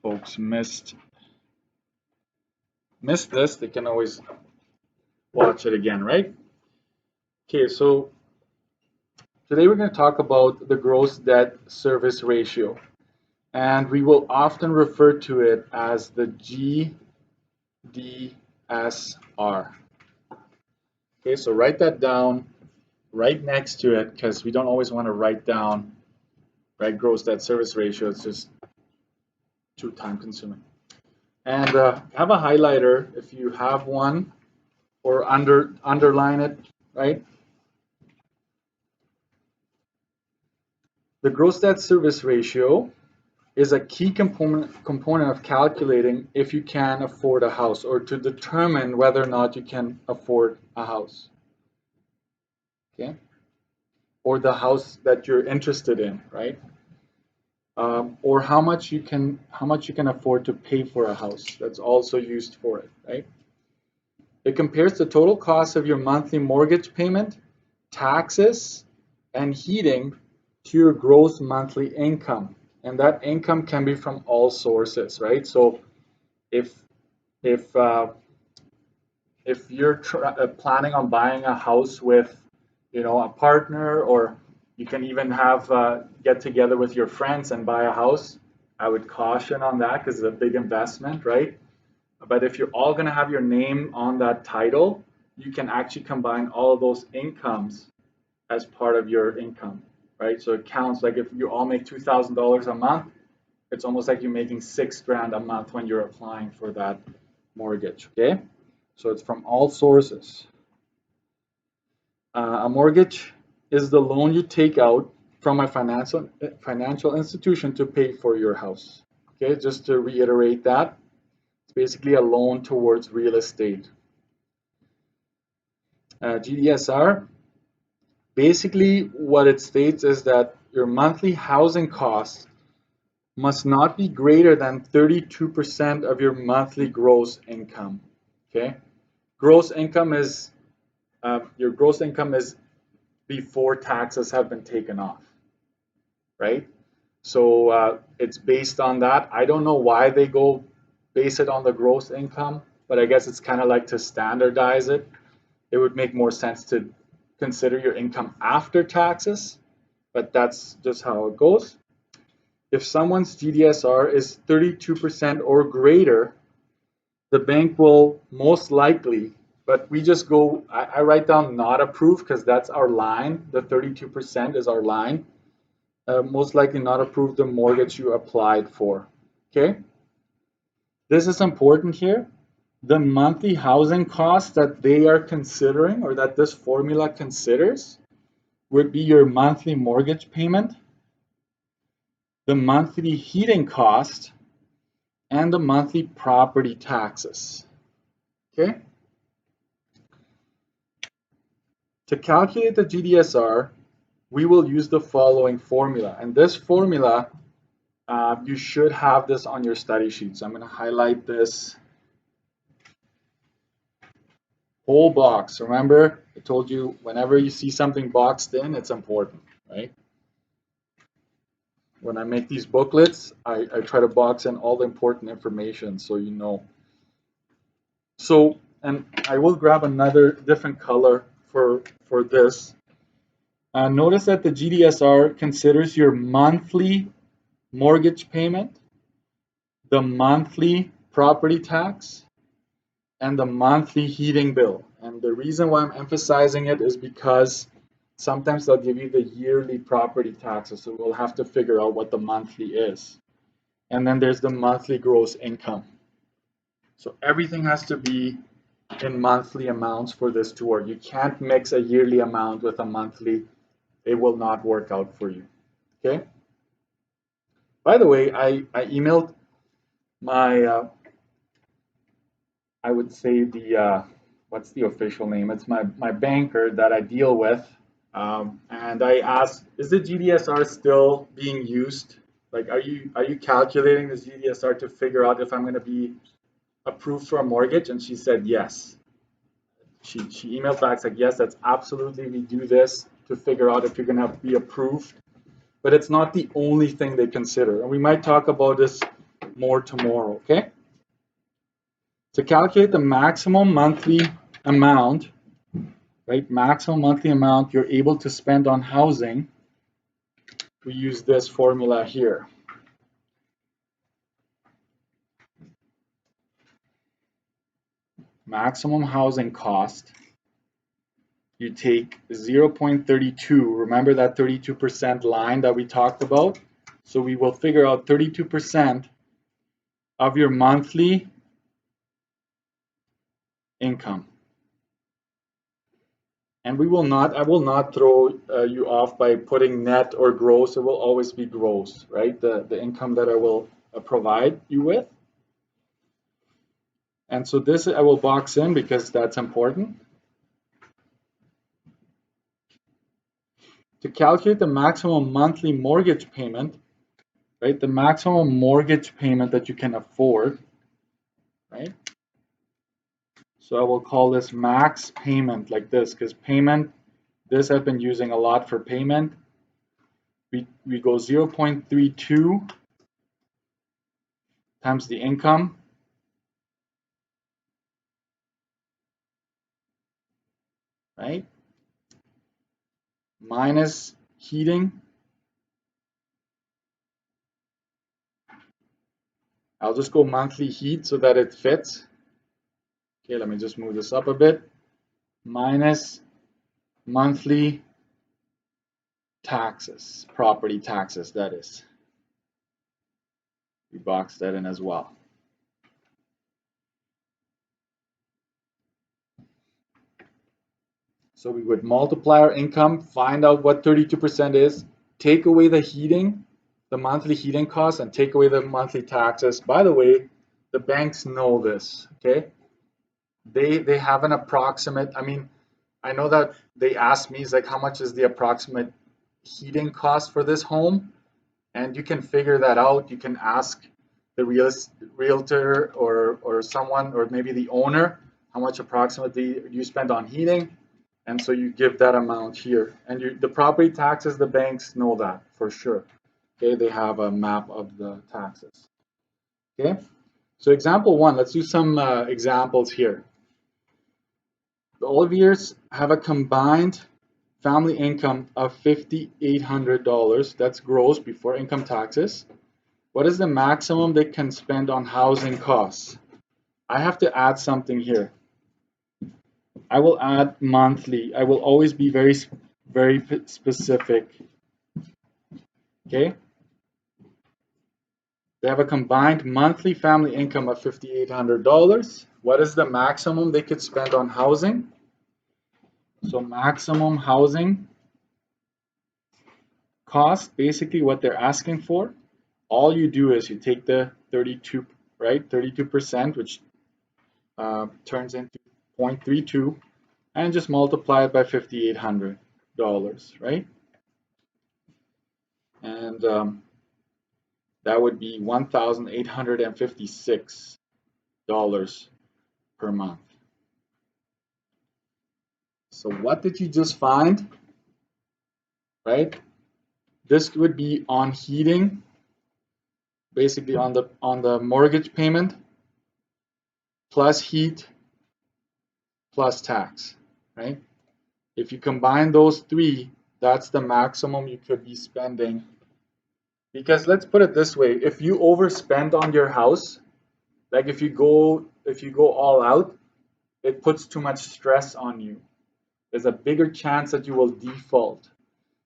folks missed this, they can always watch it again, right? Okay, so today we're going to talk about the gross debt service ratio, and we will often refer to it as the GDSR. Okay, so write that down right next to it, because we don't always want to write down, right, gross debt service ratio. It's just too time consuming. And have a highlighter if you have one, or underline it, right? The gross debt service ratio is a key component of calculating if you can afford a house, or to determine whether or not you can afford a house. Okay? Or the house that you're interested in, right? Or how much you can afford to pay for a house. That's also used for it, right? It compares the total cost of your monthly mortgage payment, taxes, and heating to your gross monthly income, and that income can be from all sources, right? So if you're planning on buying a house with, a partner, or you can even have get together with your friends and buy a house, I would caution on that because it's a big investment, right? But if you're all going to have your name on that title, you can actually combine all of those incomes as part of your income, right? So it counts like if you all make $2,000 a month, it's almost like you're making $6,000 a month when you're applying for that mortgage, okay? So it's from all sources. A mortgage is the loan you take out from a financial institution to pay for your house. Okay, just to reiterate that, it's basically a loan towards real estate. GDSR, basically what it states is that your monthly housing costs must not be greater than 32% of your monthly gross income. Okay, gross income is your gross income is before taxes have been taken off, right? So it's based on that. I don't know why they go base it on the gross income, but I guess it's kind of like to standardize it. It would make more sense to consider your income after taxes, but that's just how it goes. If someone's GDSR is 32% or greater, the bank will most likely, but we just go, I write down not approved because that's our line. The 32% is our line. Most likely not approve the mortgage you applied for. Okay? This is important here. The monthly housing costs that they are considering, or that this formula considers, would be your monthly mortgage payment, the monthly heating cost, and the monthly property taxes. Okay? To calculate the GDSR, we will use the following formula. And this formula, you should have this on your study sheet. So I'm going to highlight this whole box. Remember, I told you whenever you see something boxed in, it's important, right? When I make these booklets, I try to box in all the important information so you know. So, and I will grab another different color for this. Notice that the GDSR considers your monthly mortgage payment, the monthly property tax, and the monthly heating bill. And the reason why I'm emphasizing it is because sometimes they'll give you the yearly property taxes, so we'll have to figure out what the monthly is. And then there's the monthly gross income. So everything has to be in monthly amounts for this to work. You can't mix a yearly amount with a monthly. It will not work out for you. Okay? By the way, I emailed my, I would say the, what's the official name? It's my banker that I deal with. And I asked, is the GDSR still being used? Like, are you calculating this GDSR to figure out if I'm going to be approved for a mortgage? And she said yes. She emailed back, said yes, that's absolutely, we do this to figure out if you're going to be approved. But it's not the only thing they consider. And we might talk about this more tomorrow, okay? To calculate the maximum monthly amount, right, maximum monthly amount you're able to spend on housing, we use this formula here. Maximum housing cost, you take 0.32, remember that 32% line that we talked about? So we will figure out 32% of your monthly income. And I will not throw you off by putting net or gross. It will always be gross, right? The income that I will provide you with. And so this I will box in because that's important. To calculate the maximum monthly mortgage payment, right? The maximum mortgage payment that you can afford, right? So I will call this max payment like this because payment, this I've been using a lot for payment. We go 0.32 times the income, right? Minus heating. I'll just go monthly heat so that it fits. Okay, let me just move this up a bit. Minus monthly taxes, property taxes, that is. We box that in as well. So we would multiply our income, find out what 32% is, take away the heating, the monthly heating costs, and take away the monthly taxes. By the way, the banks know this, okay? They have an approximate, I mean, I know that they ask me, it's like, how much is the approximate heating cost for this home? And you can figure that out. You can ask the realtor or someone, or maybe the owner, how much approximately you spend on heating. And so you give that amount here. And the property taxes, the banks know that for sure. Okay, they have a map of the taxes. Okay, so example one, let's do some examples here. The Oliviers have a combined family income of $5,800. That's gross before income taxes. What is the maximum they can spend on housing costs? I have to add something here. I will add monthly. I will always be very specific. Okay? They have a combined monthly family income of $5,800. What is the maximum they could spend on housing? So maximum housing cost, basically what they're asking for, all you do is you take the 32, right? 32%, which turns into 0.32, and just multiply it by $5,800, right? And that would be $1,856 per month. So what did you just find? Right? This would be on heating, basically on the mortgage payment, plus heat, plus tax, right? If you combine those three, that's the maximum you could be spending. Because let's put it this way, if you overspend on your house, like if you go all out, it puts too much stress on you. There's a bigger chance that you will default.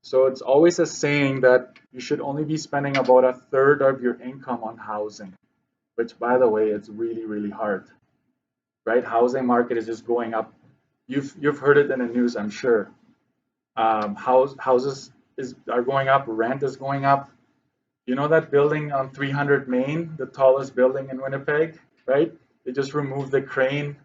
So it's always a saying that you should only be spending about a third of your income on housing, which by the way, it's really, really hard, right? Housing market is just going up. You've heard it in the news, I'm sure. Houses are going up, rent is going up. You know that building on 300 Main, the tallest building in Winnipeg, right? They just removed the crane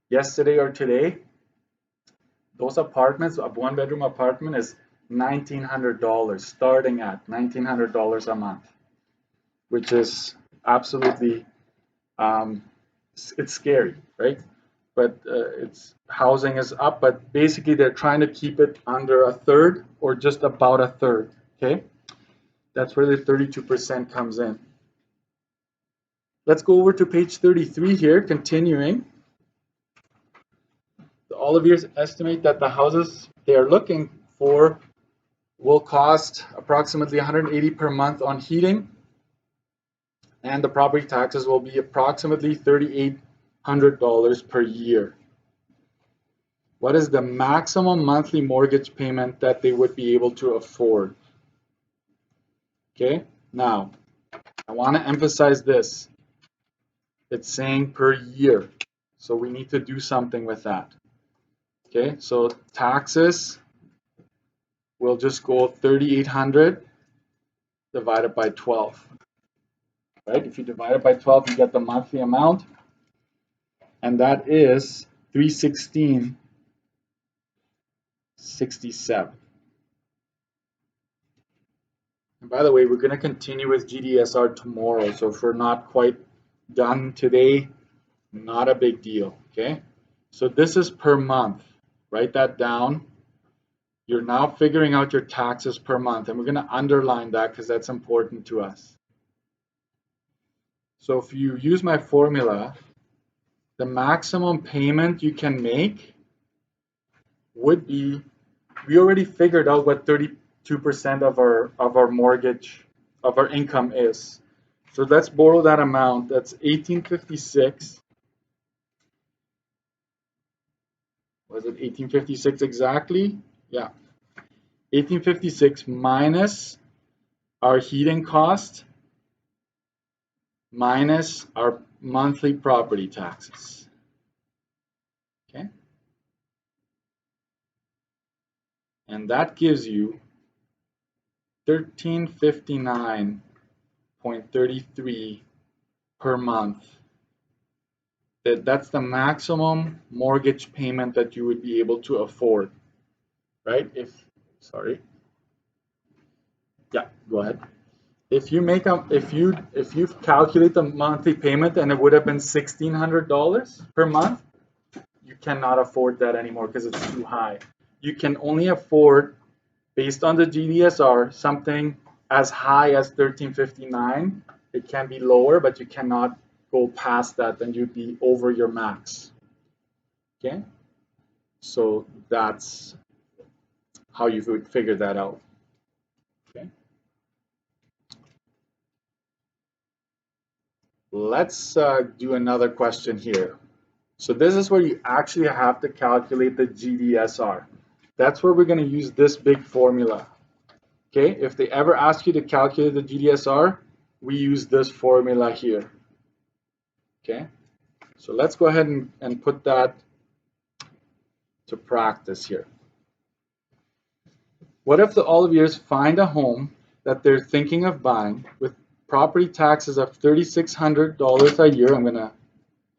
yesterday or today. Those apartments, a one-bedroom apartment is $1,900, starting at $1,900 a month, which is absolutely, it's scary, right? But housing is up, but basically they're trying to keep it under a third or just about a third, okay? That's where the 32% comes in. Let's go over to page 33 here, continuing. All of you estimate that the houses they are looking for will cost approximately $180 per month on heating, and the property taxes will be approximately $3,800 per year. What is the maximum monthly mortgage payment that they would be able to afford? Okay, now I want to emphasize this. It's saying per year, so we need to do something with that. Okay, so taxes, we'll just go 3,800 divided by 12. Right? If you divide it by 12, you get the monthly amount, and that is $316.67. And by the way, we're going to continue with GDSR tomorrow, so if we're not quite done today, not a big deal. Okay, so this is per month. Write that down. You're now figuring out your taxes per month, and we're going to underline that because that's important to us. So if you use my formula, the maximum payment you can make would be, we already figured out what 32% of our mortgage, of our income is. So let's borrow that amount. That's 1856. Was it 1856 exactly? Yeah. 1856 minus our heating cost minus our monthly property taxes. Okay? And that gives you 1359.33 per month. That's the maximum mortgage payment that you would be able to afford, right? Sorry. Yeah, go ahead. If you calculate the monthly payment and it would have been $1,600 per month, you cannot afford that anymore because it's too high. You can only afford, based on the GDSR, something as high as 1359. It can be lower, but you cannot go past that, then you'd be over your max. Okay, so that's how you would figure that out. Okay, let's do another question here. So this is where you actually have to calculate the GDSR. That's where we're going to use this big formula. Okay, if they ever ask you to calculate the GDSR, we use this formula here. Okay, so let's go ahead and put that to practice here. What if all of yours find a home that they're thinking of buying with property taxes of $3,600 a year? I'm going to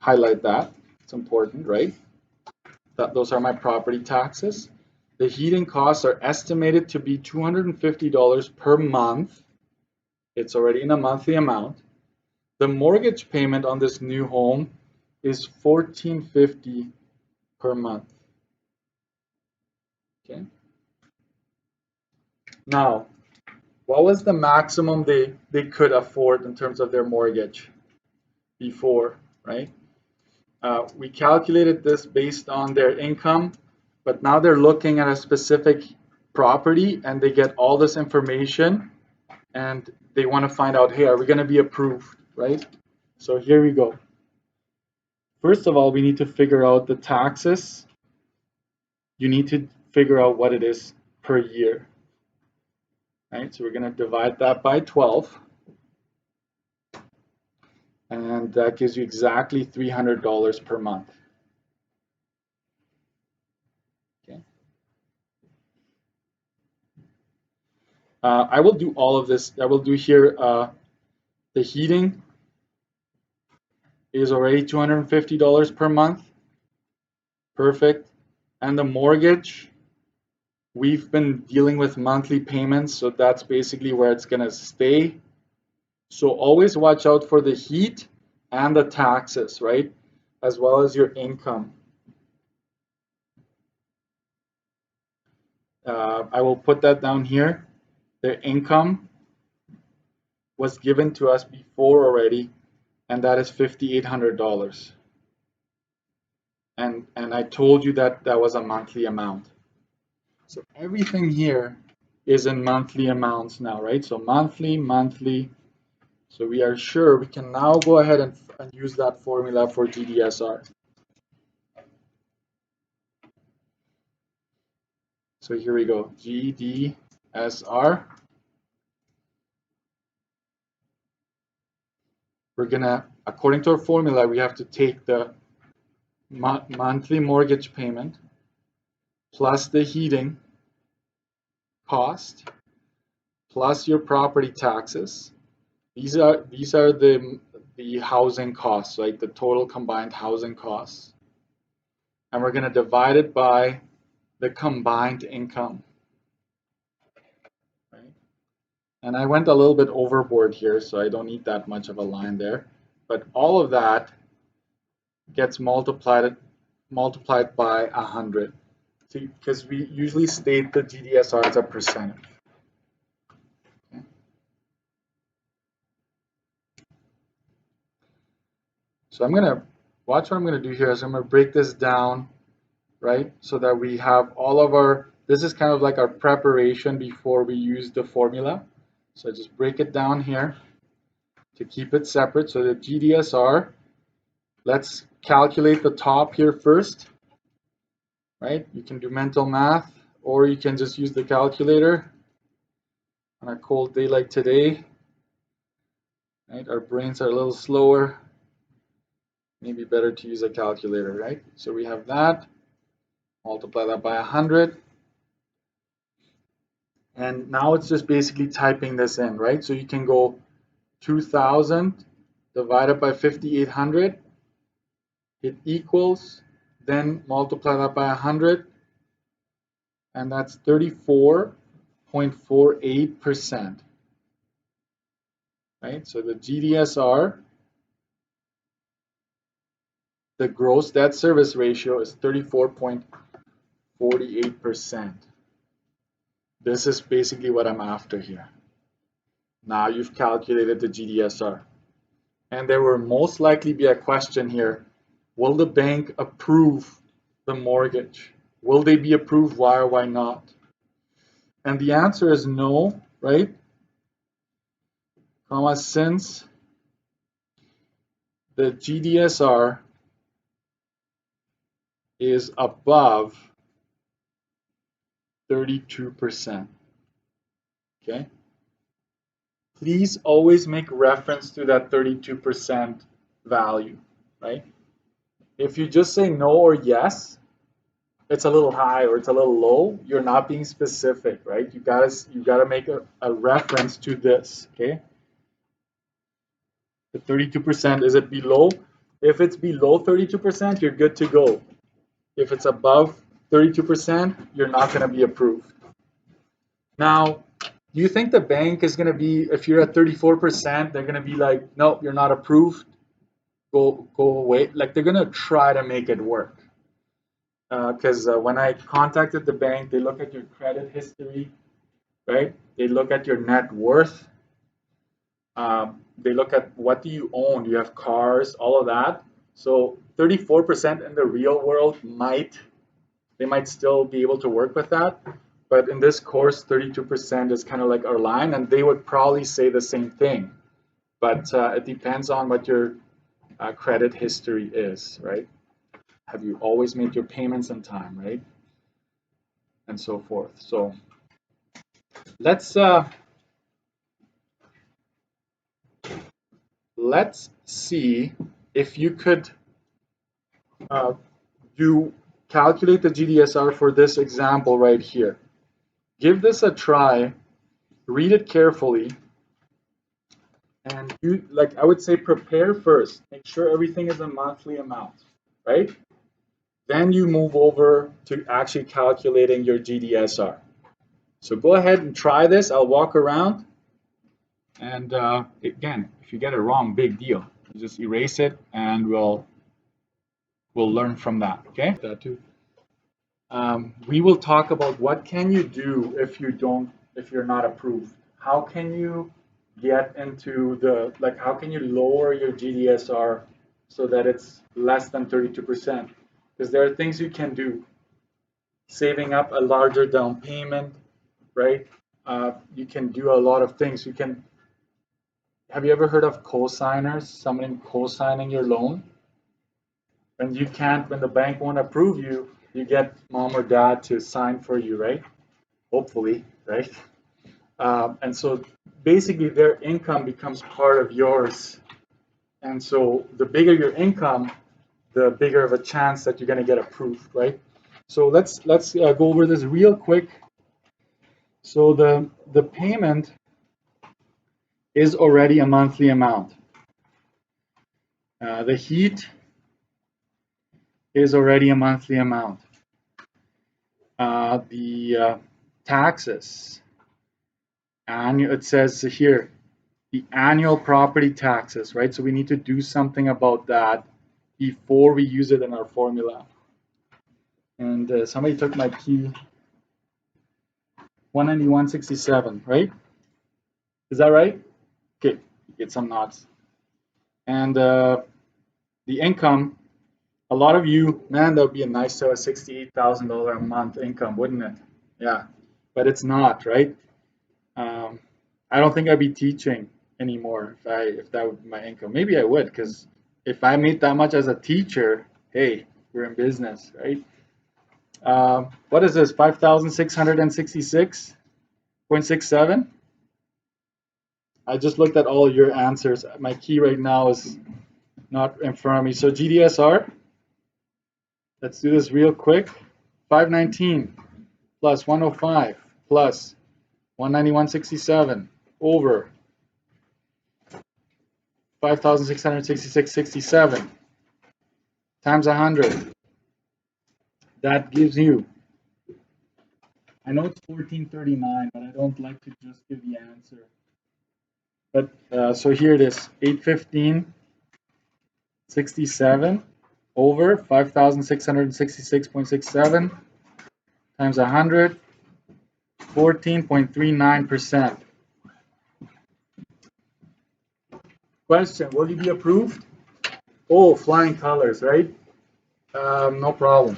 highlight that. It's important, right? Those are my property taxes. The heating costs are estimated to be $250 per month. It's already in a monthly amount. The mortgage payment on this new home is $1,450 per month. Okay. Now, what was the maximum they could afford in terms of their mortgage before, right? We calculated this based on their income, but now they're looking at a specific property and they get all this information and they want to find out, hey, are we going to be approved, right? So here we go. First of all, we need to figure out the taxes. You need to figure out what it is per year. Right, so we're going to divide that by 12. And that gives you exactly $300 per month. Okay. I will do all of this. I will do here the heating is already $250 per month. Perfect. And the mortgage, we've been dealing with monthly payments, so that's basically where it's going to stay. So always watch out for the heat and the taxes, right? As well as your income. I will put that down here. Their income was given to us before already. and that is $5,800. And I told you that that was a monthly amount. So everything here is in monthly amounts now, right? So monthly, monthly. So we are sure we can now go ahead and use that formula for GDSR. So here we go, GDSR. We're gonna, according to our formula, we have to take the monthly mortgage payment plus the heating cost plus your property taxes. These are the housing costs, right? The total combined housing costs. And we're going to divide it by the combined income. Right? And I went a little bit overboard here, so I don't need that much of a line there. But all of that gets multiplied by 100. See, because we usually state the GDSR as a percentage. Okay. So I'm going to watch what I'm going to do here is I'm going to break this down, right? So that we have all of our, this is kind of like our preparation before we use the formula. So I just break it down here to keep it separate. So the GDSR, let's calculate the top here first, right? You can do mental math or you can just use the calculator on a cold day like today, right? Our brains are a little slower. Maybe better to use a calculator, right? So we have that, multiply that by 100. And now it's just basically typing this in, right? So you can go 2,000 divided by 5,800, it equals, then multiply that by 100, and that's 34.48%, right? So the GDSR, the gross debt service ratio is 34.48%. This is basically what I'm after here. Now you've calculated the GDSR. And there will most likely be a question here. Will the bank approve the mortgage? Will they be approved? Why or why not? And the answer is no, right? Since the GDSR is above 32%. Okay? Please always make reference to that 32% value, right? If you just say no or yes, it's a little high or it's a little low, you're not being specific, right? You gotta make a reference to this, okay? The 32%, is it below? If it's below 32%, you're good to go. If it's above 32%, you're not gonna be approved. Now, do you think the bank is gonna be, if you're at 34%, they're gonna be like, nope, you're not approved, go away? Like they're gonna try to make it work. Because when I contacted the bank, they look at your credit history, right? They look at your net worth. They look at what do you own? Do you have cars? All of that. So 34% in the real world they might still be able to work with that. But in this course, 32% is kind of like our line, and they would probably say the same thing. But it depends on what your credit history is, right? Have you always made your payments on time, right? And so forth. So let's see if you could calculate the GDSR for this example right here. Give this a try, read it carefully, and I would say prepare first. Make sure everything is a monthly amount, right? Then you move over to actually calculating your GDSR. So go ahead and try this. I'll walk around. And again, if you get it wrong, big deal. You just erase it and we'll learn from that, okay? That too. We will talk about what can you do if you're not approved. How can you get into the, like, how can you lower your GDSR so that it's less than 32%? Because there are things you can do. Saving up a larger down payment, right? You can do a lot of things. You can, have you ever heard of co-signers? Someone co-signing your loan? When you can't, when the bank won't approve you, you get mom or dad to sign for you, right? Hopefully, right? And so basically their income becomes part of yours. And so the bigger your income, the bigger of a chance that you're going to get approved, right? So let's go over this real quick. So the payment is already a monthly amount. The heat is already a monthly amount. The taxes, and it says here, the annual property taxes, right? So we need to do something about that before we use it in our formula. And somebody took my key. 191.67, right? Is that right? Okay, get some nods. And the income, a lot of you, man, that would be a nice to have $68,000 a month income, wouldn't it? Yeah, but it's not, right? I don't think I'd be teaching anymore if that would be my income. Maybe I would, because if I made that much as a teacher, hey, we're in business, right? What is this? 5,666.67? I just looked at all your answers. My key right now is not in front of me. So GDSR, let's do this real quick. 519 plus 105 plus 191.67 over 5,666.67 times 100. That gives you, I know it's 1439, but I don't like to just give the answer. But so here it is, 815.67 over 5,666.67 times 100, 14.39%. Question, will you be approved? Oh, flying colors, right? No problem.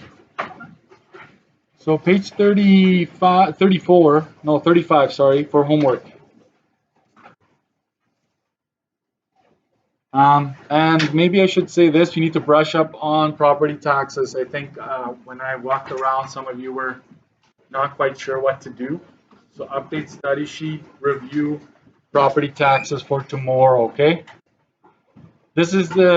So page 35, 34, no, 35, sorry, for homework. And maybe I should say this, you need to brush up on property taxes. I think when I walked around, some of you were not quite sure what to do. So update study sheet, review property taxes for tomorrow, okay? This is the